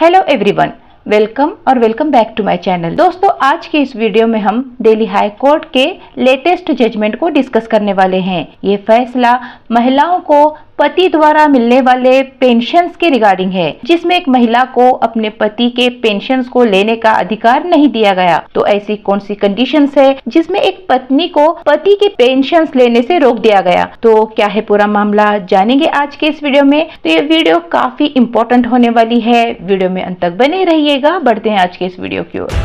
Hello everyone, welcome back to my channel. दोस्तों, आज के इस वीडियो में हम दिल्ली हाई कोर्ट के लेटेस्ट जजमेंट को डिस्कस करने वाले हैं। ये फैसला महिलाओं को पति द्वारा मिलने वाले पेंशन्स के रिगार्डिंग है, जिसमें एक महिला को अपने पति के पेंशन्स को लेने का अधिकार नहीं दिया गया। तो ऐसी कौन सी कंडीशंस है जिसमें एक पत्नी को पति के पेंशन्स लेने से रोक दिया गया? तो क्या है पूरा मामला, जानेंगे आज के इस वीडियो में। तो ये वीडियो काफी इंपॉर्टेंट होने वाली है, वीडियो में अंत तक बने रहिएगा। बढ़ते हैं आज के इस वीडियो की ओर।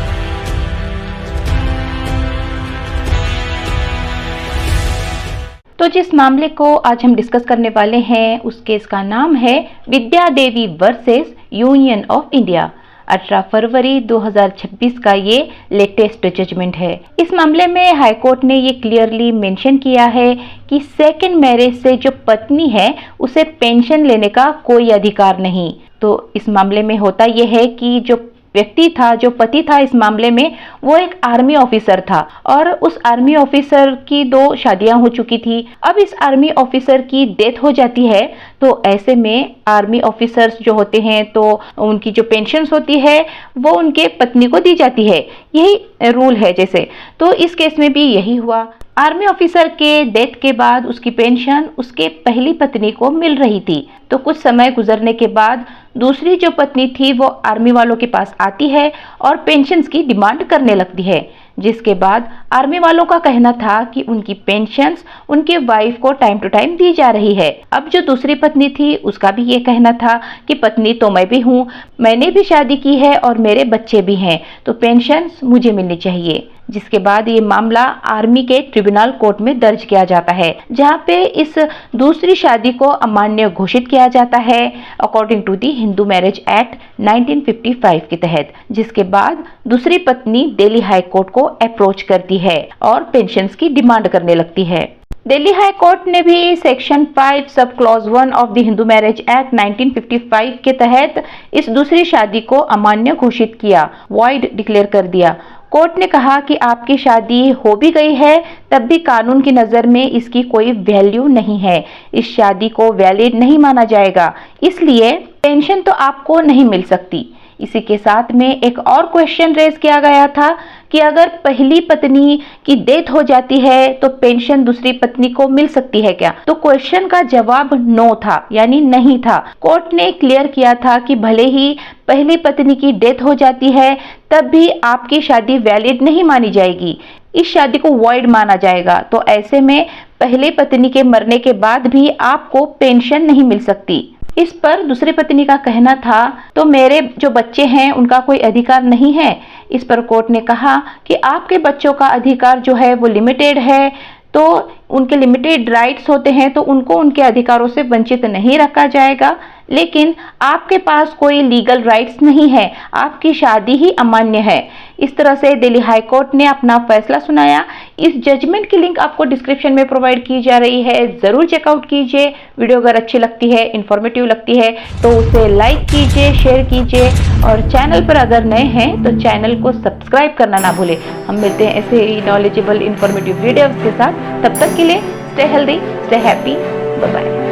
तो जिस मामले को आज हम डिस्कस करने वाले हैं उस केस का नाम है विद्या देवी वर्सेस यूनियन ऑफ इंडिया। 18 फरवरी 2026 का ये लेटेस्ट जजमेंट है। इस मामले में हाई कोर्ट ने ये क्लियरली मेंशन किया है कि सेकेंड मैरिज से जो पत्नी है उसे पेंशन लेने का कोई अधिकार नहीं। तो इस मामले में होता यह है कि जो व्यक्ति था, जो पति था इस मामले में, वो एक आर्मी ऑफिसर था और उस आर्मी ऑफिसर की 2 शादियां हो चुकी थी। अब इस आर्मी ऑफिसर की डेथ हो जाती है, तो ऐसे में आर्मी ऑफिसर्स जो होते हैं तो उनकी जो पेंशन्स होती है वो उनके पत्नी को दी जाती है। यही रूल है जैसे। तो इस केस में भी यही हुआ। आर्मी ऑफिसर के डेथ के बाद उसकी पेंशन उसके पहली पत्नी को मिल रही थी। तो कुछ समय गुजरने के बाद दूसरी जो पत्नी थी वो आर्मी वालों के पास आती है और पेंशन्स की डिमांड करने लगती है, जिसके बाद आर्मी वालों का कहना था कि उनकी पेंशन्स उनके वाइफ को टाइम टू टाइम दी जा रही है। अब जो दूसरी पत्नी थी उसका भी ये कहना था कि पत्नी तो मैं भी हूँ, मैंने भी शादी की है और मेरे बच्चे भी हैं, तो पेंशन्स मुझे मिलनी चाहिए। जिसके बाद ये मामला आर्मी के ट्रिब्यूनल कोर्ट में दर्ज किया जाता है, जहां पे इस दूसरी शादी को अमान्य घोषित किया जाता है according to the Hindu marriage act 1955 के तहत। जिसके बाद दूसरी पत्नी दिल्ली हाई कोर्ट को अप्रोच करती है और पेंशन्स की डिमांड करने लगती है। दिल्ली हाई कोर्ट ने भी section 5 sub clause 1 of the Hindu marriage act 1955 के तहत इस दूसरी शादी को अमान्य घोषित किया, वॉइड डिक्लेयर कर दिया। कोर्ट ने कहा कि आपकी शादी हो भी गई है तब भी कानून की नज़र में इसकी कोई वैल्यू नहीं है, इस शादी को वैलिड नहीं माना जाएगा, इसलिए पेंशन तो आपको नहीं मिल सकती। इसी के साथ में एक और क्वेश्चन रेज किया गया था कि अगर पहली पत्नी की डेथ हो जाती है तो पेंशन दूसरी पत्नी को मिल सकती है क्या? तो क्वेश्चन का जवाब नो था, यानी नहीं था। कोर्ट ने क्लियर किया था कि भले ही पहली पत्नी की डेथ हो जाती है तब भी आपकी शादी वैलिड नहीं मानी जाएगी, इस शादी को वॉइड माना जाएगा। तो ऐसे में पहली पत्नी के मरने के बाद भी आपको पेंशन नहीं मिल सकती। इस पर दूसरी पत्नी का कहना था तो मेरे जो बच्चे हैं उनका कोई अधिकार नहीं है। इस पर कोर्ट ने कहा कि आपके बच्चों का अधिकार जो है वो लिमिटेड है, तो उनके लिमिटेड राइट्स होते हैं, तो उनको उनके अधिकारों से वंचित नहीं रखा जाएगा, लेकिन आपके पास कोई लीगल राइट्स नहीं है, आपकी शादी ही अमान्य है। इस तरह से दिल्ली हाई कोर्ट ने अपना फैसला सुनाया। इस जजमेंट की लिंक आपको डिस्क्रिप्शन में प्रोवाइड की जा रही है, जरूर चेकआउट कीजिए। वीडियो अगर अच्छी लगती है, इंफॉर्मेटिव लगती है तो उसे लाइक कीजिए, शेयर कीजिए और चैनल पर अगर नए हैं तो चैनल को सब्सक्राइब करना ना भूलें। हम मिलते हैं ऐसे ही नॉलेजेबल इंफॉर्मेटिव वीडियोस के साथ। तब तक के लिए stay healthy, stay happy, bye bye.